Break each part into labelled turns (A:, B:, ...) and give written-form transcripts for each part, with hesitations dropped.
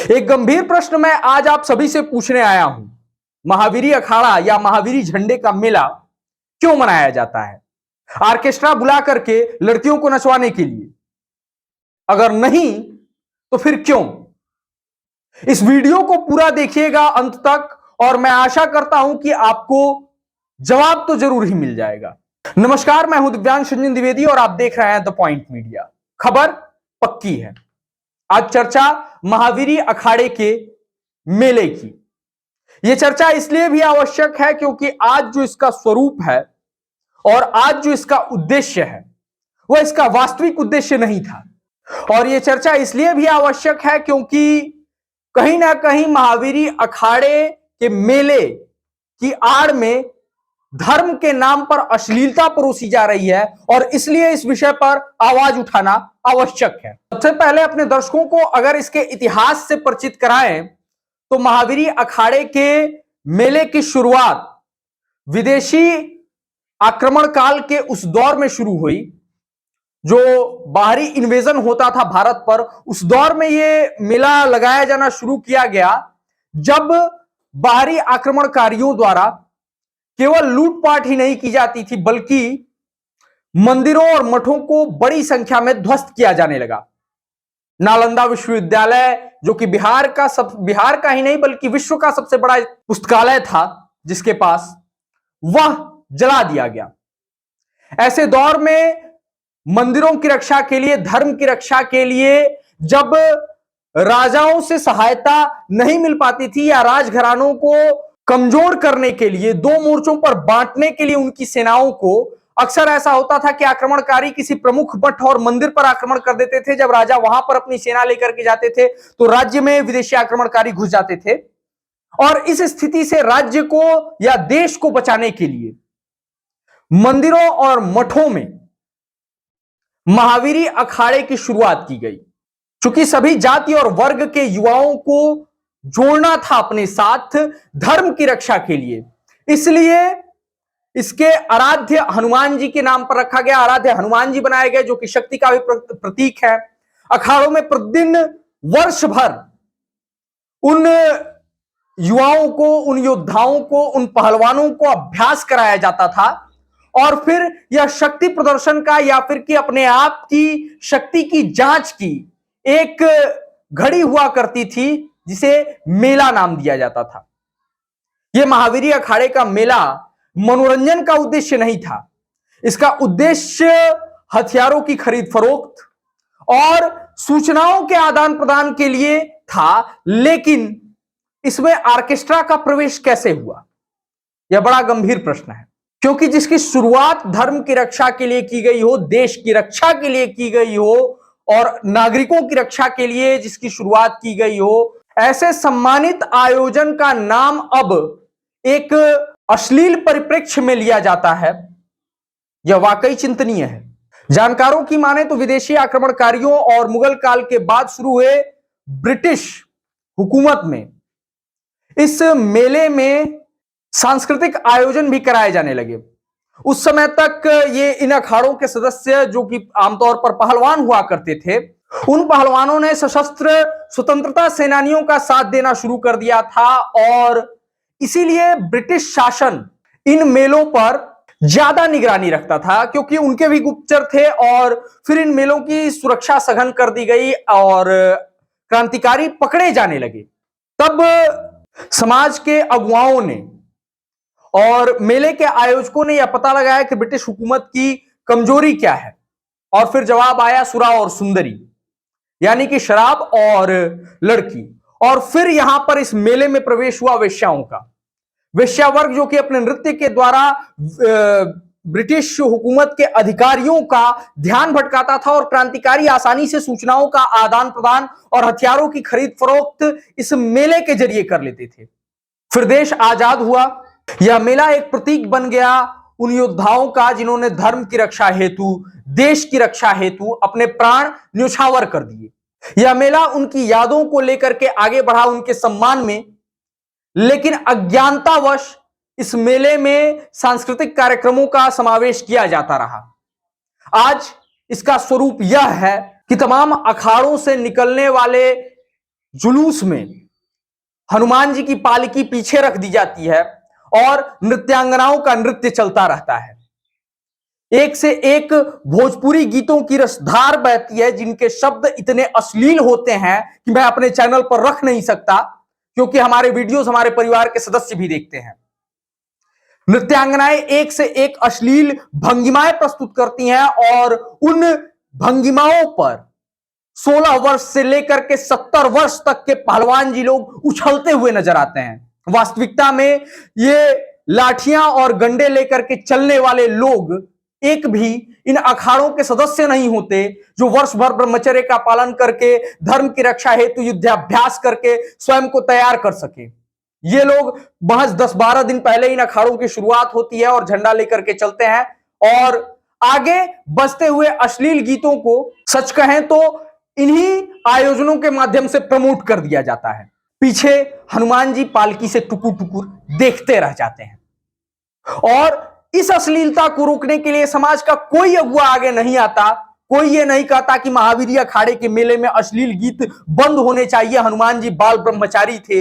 A: एक गंभीर प्रश्न मैं आज आप सभी से पूछने आया हूं। महावीरी अखाड़ा या महावीरी झंडे का मेला क्यों मनाया जाता है? ऑर्केस्ट्रा बुला करके लड़कियों को नचवाने के लिए? अगर नहीं तो फिर क्यों? इस वीडियो को पूरा देखिएगा अंत तक और मैं आशा करता हूं कि आपको जवाब तो जरूर ही मिल जाएगा। नमस्कार, मैं हूं दिव्यांश रंजन द्विवेदी और आप देख रहे हैं द पॉइंट मीडिया। खबर पक्की है। आज चर्चा महावीरी अखाड़े के मेले की। यह चर्चा इसलिए भी आवश्यक है क्योंकि आज जो इसका स्वरूप है और आज जो इसका उद्देश्य है वह इसका वास्तविक उद्देश्य नहीं था। और यह चर्चा इसलिए भी आवश्यक है क्योंकि कहीं ना कहीं महावीरी अखाड़े के मेले की आड़ में धर्म के नाम पर अश्लीलता परोसी जा रही है और इसलिए इस विषय पर आवाज उठाना आवश्यक है। सबसे पहले अपने दर्शकों को अगर इसके इतिहास से परिचित कराएं तो महावीरी अखाड़े के मेले की शुरुआत विदेशी आक्रमण काल के उस दौर में शुरू हुई जो बाहरी इन्वेजन होता था भारत पर। उस दौर में यह मेला लगाया जाना शुरू किया गया जब बाहरी आक्रमणकारियों द्वारा केवल लूटपाट ही नहीं की जाती थी बल्कि मंदिरों और मठों को बड़ी संख्या में ध्वस्त किया जाने लगा। नालंदा विश्वविद्यालय जो कि बिहार का ही नहीं बल्कि विश्व का सबसे बड़ा पुस्तकालय था जिसके पास, वह जला दिया गया। ऐसे दौर में मंदिरों की रक्षा के लिए, धर्म की रक्षा के लिए जब राजाओं से सहायता नहीं मिल पाती थी या राजघरानों को कमजोर करने के लिए, दो मोर्चों पर बांटने के लिए उनकी सेनाओं को अक्सर ऐसा होता था कि आक्रमणकारी किसी प्रमुख मठ और मंदिर पर आक्रमण कर देते थे। जब राजा वहां पर अपनी सेना लेकर के जाते थे तो राज्य में विदेशी आक्रमणकारी घुस जाते थे और इस स्थिति से राज्य को या देश को बचाने के लिए मंदिरों और मठों में महावीरी अखाड़े की शुरुआत की गई। चूंकि सभी जाति और वर्ग के युवाओं को जोड़ना था अपने साथ धर्म की रक्षा के लिए, इसलिए इसके आराध्य हनुमान जी के नाम पर रखा गया। आराध्य हनुमान जी बनाए गए जो कि शक्ति का भी प्रतीक है। अखाड़ों में प्रतिदिन वर्ष भर उन युवाओं को, उन योद्धाओं को, उन पहलवानों को अभ्यास कराया जाता था और फिर यह शक्ति प्रदर्शन का या फिर कि अपने आप की शक्ति की जांच की एक घड़ी हुआ करती थी जिसे मेला नाम दिया जाता था। यह महावीरी अखाड़े का मेला मनोरंजन का उद्देश्य नहीं था। इसका उद्देश्य हथियारों की खरीद फरोख्त और सूचनाओं के आदान प्रदान के लिए था। लेकिन इसमें ऑर्केस्ट्रा का प्रवेश कैसे हुआ, यह बड़ा गंभीर प्रश्न है। क्योंकि जिसकी शुरुआत धर्म की रक्षा के लिए की गई हो, देश की रक्षा के लिए की गई हो और नागरिकों की रक्षा के लिए जिसकी शुरुआत की गई हो, ऐसे सम्मानित आयोजन का नाम अब एक अश्लील परिप्रेक्ष्य में लिया जाता है, यह वाकई चिंतनीय है। जानकारों की माने तो विदेशी आक्रमणकारियों और मुगल काल के बाद शुरू हुए ब्रिटिश हुकूमत में इस मेले में सांस्कृतिक आयोजन भी कराए जाने लगे। उस समय तक ये इन अखाड़ों के सदस्य जो कि आमतौर पर पहलवान हुआ करते थे, उन पहलवानों ने सशस्त्र स्वतंत्रता सेनानियों का साथ देना शुरू कर दिया था और इसीलिए ब्रिटिश शासन इन मेलों पर ज्यादा निगरानी रखता था क्योंकि उनके भी गुप्तचर थे। और फिर इन मेलों की सुरक्षा सघन कर दी गई और क्रांतिकारी पकड़े जाने लगे। तब समाज के अगुवाओं ने और मेले के आयोजकों ने यह पता लगाया कि ब्रिटिश हुकूमत की कमजोरी क्या है और फिर जवाब आया सुरा और सुंदरी, यानी कि शराब और लड़की। और फिर यहां पर इस मेले में प्रवेश हुआ वेश्याओं का। वेश्या वर्ग जो कि अपने नृत्य के द्वारा ब्रिटिश हुकूमत के अधिकारियों का ध्यान भटकाता था और क्रांतिकारी आसानी से सूचनाओं का आदान प्रदान और हथियारों की खरीद फरोख्त इस मेले के जरिए कर लेते थे। फिर देश आजाद हुआ। यह मेला एक प्रतीक बन गया उन योद्धाओं का जिन्होंने धर्म की रक्षा हेतु, देश की रक्षा हेतु अपने प्राण न्योछावर कर दिए। यह मेला उनकी यादों को लेकर के आगे बढ़ा, उनके सम्मान में। लेकिन अज्ञानतावश इस मेले में सांस्कृतिक कार्यक्रमों का समावेश किया जाता रहा। आज इसका स्वरूप यह है कि तमाम अखाड़ों से निकलने वाले जुलूस में हनुमान जी की पालकी पीछे रख दी जाती है और नृत्यांगनाओं का नृत्य चलता रहता है। एक से एक भोजपुरी गीतों की रसधार बहती है, जिनके शब्द इतने अश्लील होते हैं कि मैं अपने चैनल पर रख नहीं सकता, क्योंकि हमारे वीडियोस हमारे परिवार के सदस्य भी देखते हैं। नृत्यांगनाएं एक से एक अश्लील भंगिमाएं प्रस्तुत करती हैं और उन भंगिमाओं पर 16 वर्ष से लेकर के 70 वर्ष तक के पहलवान जी लोग उछलते हुए नजर आते हैं। वास्तविकता में ये लाठियां और गंडे लेकर के चलने वाले लोग एक भी इन अखाड़ों के सदस्य नहीं होते, जो वर्ष भर ब्रह्मचर्य का पालन करके धर्म की रक्षा हेतु युद्धाभ्यास करके स्वयं को तैयार कर सके। ये लोग महज 10-12 दिन पहले इन अखाड़ों की शुरुआत होती है और झंडा लेकर के चलते हैं और आगे बजते हुए अश्लील गीतों को सच कहें तो इन्हीं आयोजनों के माध्यम से प्रमोट कर दिया जाता है। पीछे हनुमान जी पालकी से टुकुर टुकुर देखते रह जाते हैं और इस अश्लीलता को रोकने के लिए समाज का कोई अगुआ आगे नहीं आता। कोई ये नहीं कहता कि महावीर अखाड़े के मेले में अश्लील गीत बंद होने चाहिए। हनुमान जी बाल ब्रह्मचारी थे,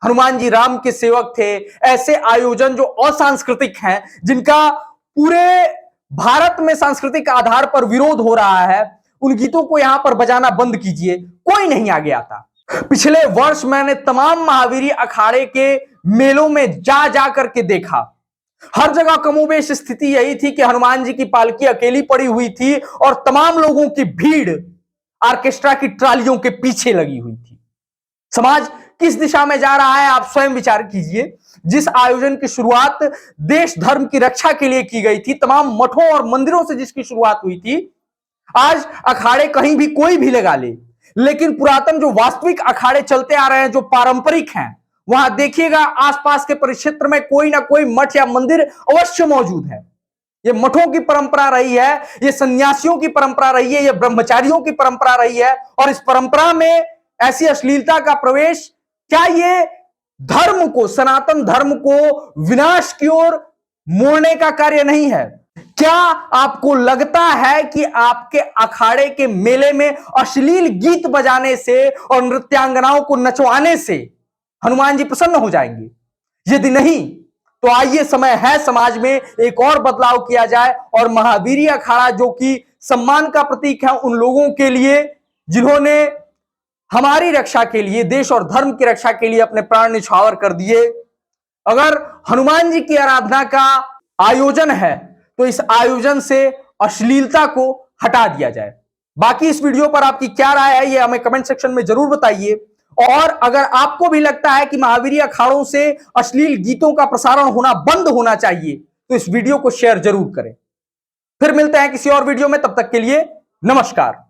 A: हनुमान जी राम के सेवक थे। ऐसे आयोजन जो असांस्कृतिक हैं, जिनका पूरे भारत में सांस्कृतिक आधार पर विरोध हो रहा है, उन गीतों को यहां पर बजाना बंद कीजिए। कोई नहीं आगे आता। पिछले वर्ष मैंने तमाम महावीर अखाड़े के मेलों में जा करके देखा। हर जगह कमोबेश स्थिति यही थी कि हनुमान जी की पालकी अकेली पड़ी हुई थी और तमाम लोगों की भीड़ ऑर्केस्ट्रा की ट्रालियों के पीछे लगी हुई थी। समाज किस दिशा में जा रहा है, आप स्वयं विचार कीजिए। जिस आयोजन की शुरुआत देश धर्म की रक्षा के लिए की गई थी, तमाम मठों और मंदिरों से जिसकी शुरुआत हुई थी, आज अखाड़े कहीं भी कोई भी लगा ले, लेकिन पुरातन जो वास्तविक अखाड़े चलते आ रहे हैं, जो पारंपरिक हैं, वहां देखिएगा आसपास के परिक्षेत्र में कोई ना कोई मठ या मंदिर अवश्य मौजूद है। ये मठों की परंपरा रही है, ये सन्यासियों की परंपरा रही है, ये ब्रह्मचारियों की परंपरा रही है। और इस परंपरा में ऐसी अश्लीलता का प्रवेश, क्या ये धर्म को, सनातन धर्म को विनाश की ओर मोड़ने का कार्य नहीं है? क्या आपको लगता है कि आपके अखाड़े के मेले में अश्लील गीत बजाने से और नृत्यांगनाओं को नचवाने से हनुमान जी प्रसन्न हो जाएंगे? यदि नहीं, तो आइए समय है समाज में एक और बदलाव किया जाए और महावीर अखाड़ा, जो कि सम्मान का प्रतीक है उन लोगों के लिए जिन्होंने हमारी रक्षा के लिए, देश और धर्म की रक्षा के लिए अपने प्राण न्यौछावर कर दिए, अगर हनुमान जी की आराधना का आयोजन है तो इस आयोजन से अश्लीलता को हटा दिया जाए। बाकी इस वीडियो पर आपकी क्या राय है, ये हमें कमेंट सेक्शन में जरूर बताइए। और अगर आपको भी लगता है कि महावीर अखाड़ों से अश्लील गीतों का प्रसारण होना बंद होना चाहिए, तो इस वीडियो को शेयर जरूर करें। फिर मिलते हैं किसी और वीडियो में, तब तक के लिए नमस्कार।